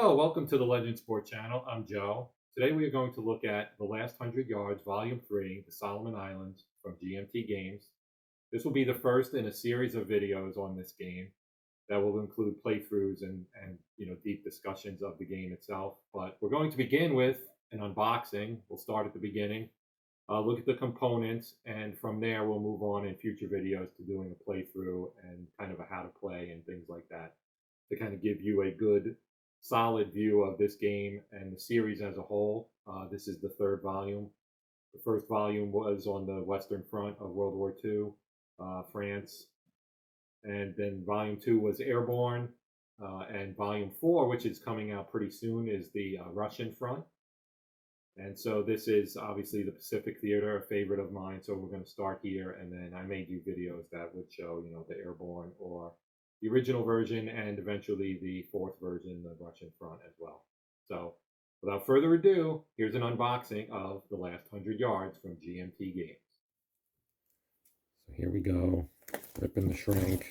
Hello, welcome to the Legend Sport Channel. I'm Joe. Today we are going to look at The Last 100 Yards, Volume 3, The Solomon Islands from GMT Games. This will be the first in a series of videos on this game that will include playthroughs and deep discussions of the game itself. But we're going to begin with an unboxing. We'll start at the beginning, look at the components, and from there we'll move on in future videos to doing a playthrough and kind of a how to play and things like that to kind of give you a good solid view of this game and the series as a whole. This is the third volume. The first volume was on the Western Front of World War II, France. And then volume 2 was Airborne. And volume 4, which is coming out pretty soon, is the Russian Front. And so this is obviously the Pacific Theater, a favorite of mine. So we're going to start here. And then I may do videos that would show, the Airborne or the original version, and eventually the fourth version, the Russian Front as well. So without further ado, here's an unboxing of The Last 100 Yards from GMT Games. So here we go, ripping the shrink.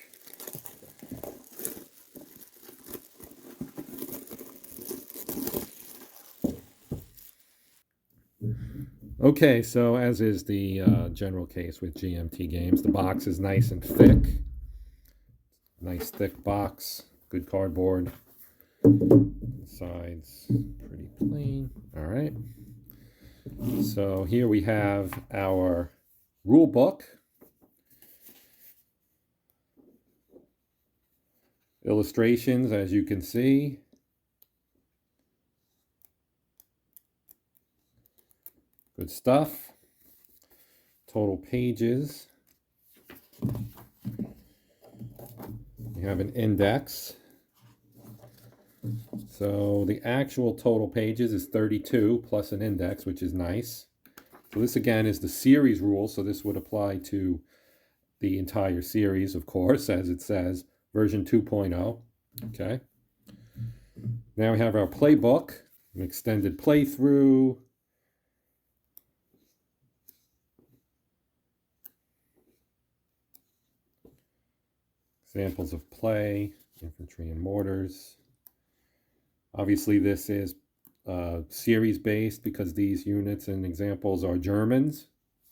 Okay, so as is the general case with GMT Games, the box is nice and thick. Nice thick box, good cardboard. Sides pretty plain. All right. So here we have our rule book. Illustrations, as you can see. Good stuff. Total pages. You have an index. So the actual total pages is 32 plus an index, which is nice. So this again is the series rule, so this would apply to the entire series, of course, as it says, version 2.0. Okay. Now we have our playbook, an extended playthrough. Examples of play, infantry and mortars. Obviously this is series based because these units and examples are Germans,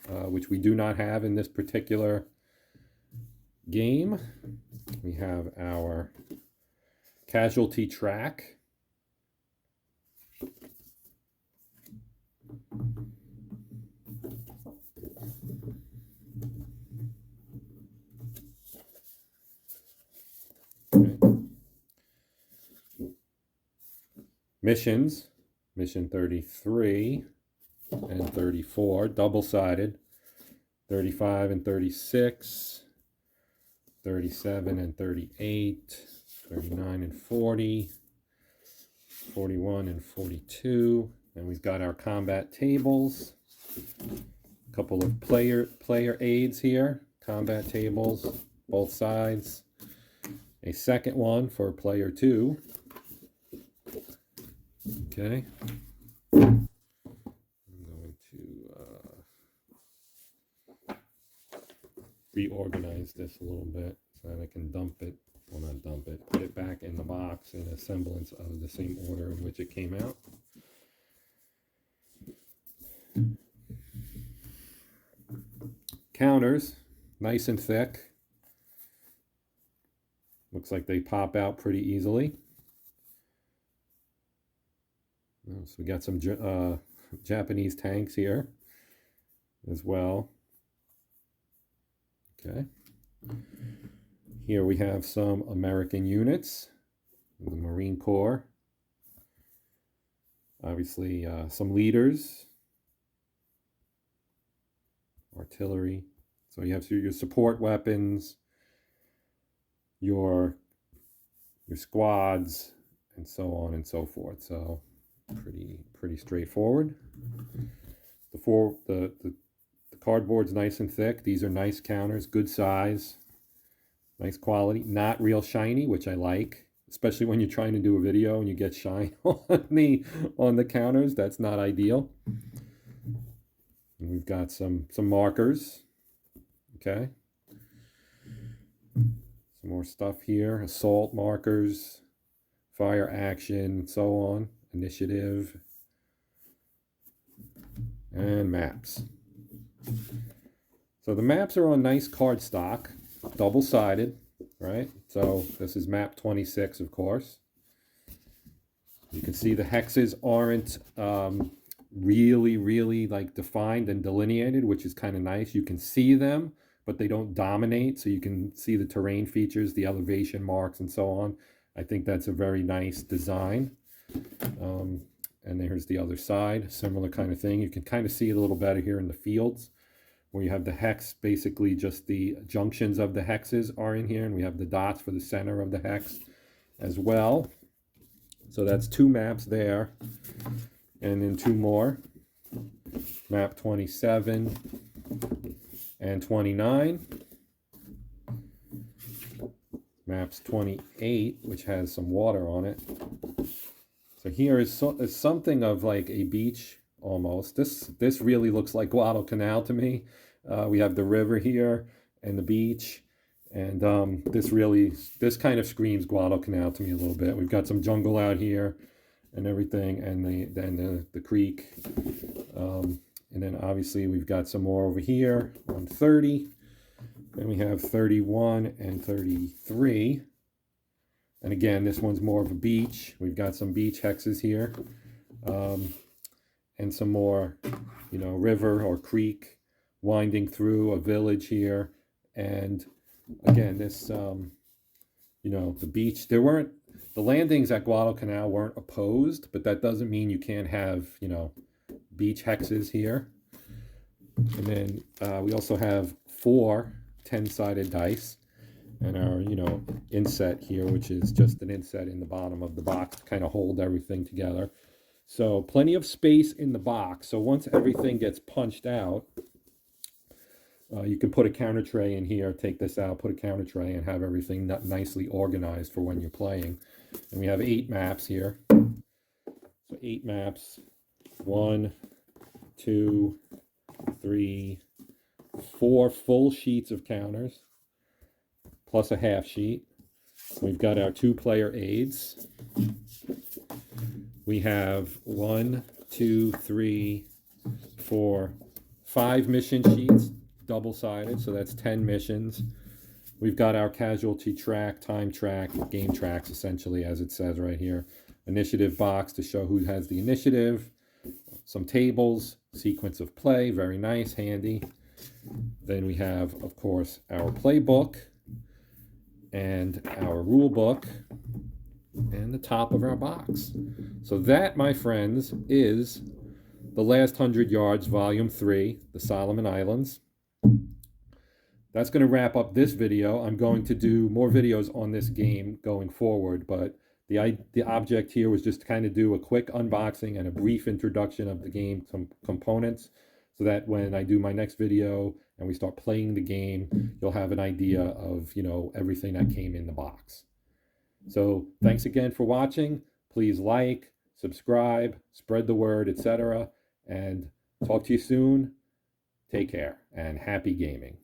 which we do not have in this particular game. We have our casualty track. Missions, mission 33 and 34, double-sided, 35 and 36, 37 and 38, 39 and 40, 41 and 42, and we've got our combat tables, a couple of player aids here, combat tables, both sides, a second one for player 2. Okay, I'm going to reorganize this a little bit so that I can dump it, well not dump it, put it back in the box in a semblance of the same order in which it came out. Counters, nice and thick. Looks like they pop out pretty easily. So we got some Japanese tanks here as well. Okay. Here we have some American units, the Marine Corps. Obviously some leaders, artillery. So you have your support weapons, your squads, and so on and so forth. So pretty straightforward. The cardboard's nice and thick. These are nice counters, good size, nice quality, not real shiny, which I like, especially when you're trying to do a video and you get shine on the counters. That's not ideal. And we've got some markers. Okay. Some more stuff here. Assault markers, fire, action, so on, initiative, and maps. So the maps are on nice cardstock, double-sided, right? So this is map 26, of course. You can see the hexes aren't really like defined and delineated, which is kind of nice. You can see them, but they don't dominate, so you can see the terrain features, the elevation marks, and so on. I think that's a very nice design. And there's the other side, similar kind of thing. You can kind of see it a little better here in the fields, where you have the hex, basically just the junctions of the hexes are in here, and we have the dots for the center of the hex as well. So that's 2 maps there, and then 2 more. Map 27 and 29. Maps 28, which has some water on it. So here is something of like a beach almost. This really looks like Guadalcanal to me. We have the river here and the beach, and this kind of screams Guadalcanal to me a little bit. We've got some jungle out here and everything, and then the creek, and then obviously we've got some more over here on 30. Then we have 31 and 33. And again, this one's more of a beach. We've got some beach hexes here, and some more, river or creek winding through a village here. And again, this, the beach, the landings at Guadalcanal weren't opposed, but that doesn't mean you can't have, beach hexes here. And then we also have 4 10-sided dice, and our, inset here, which is just an inset in the bottom of the box to kind of hold everything together. So plenty of space in the box. So once everything gets punched out, you can put a counter tray in here, take this out, put a counter tray, and have everything nicely organized for when you're playing. And we have 8 maps here. So 8 maps. 1, 2, 3, 4 full sheets of counters, plus a half sheet. We've got our 2-player aids. We have 1, 2, 3, 4, 5 mission sheets, double-sided, so that's 10 missions. We've got our casualty track, time track, game tracks, essentially, as it says right here. Initiative box to show who has the initiative. Some tables, sequence of play, very nice, handy. Then we have, of course, our playbook and our rule book and the top of our box. So that, my friends, is The Last 100 Yards, Volume 3, the Solomon Islands. That's going to wrap up this video. I'm going to do more videos on this game going forward, but the object here was just to kind of do a quick unboxing and a brief introduction of the game, some components, so that when I do my next video and we start playing the game, you'll have an idea of, everything that came in the box. So thanks again for watching. Please like, subscribe, spread the word, etc. And talk to you soon. Take care and happy gaming.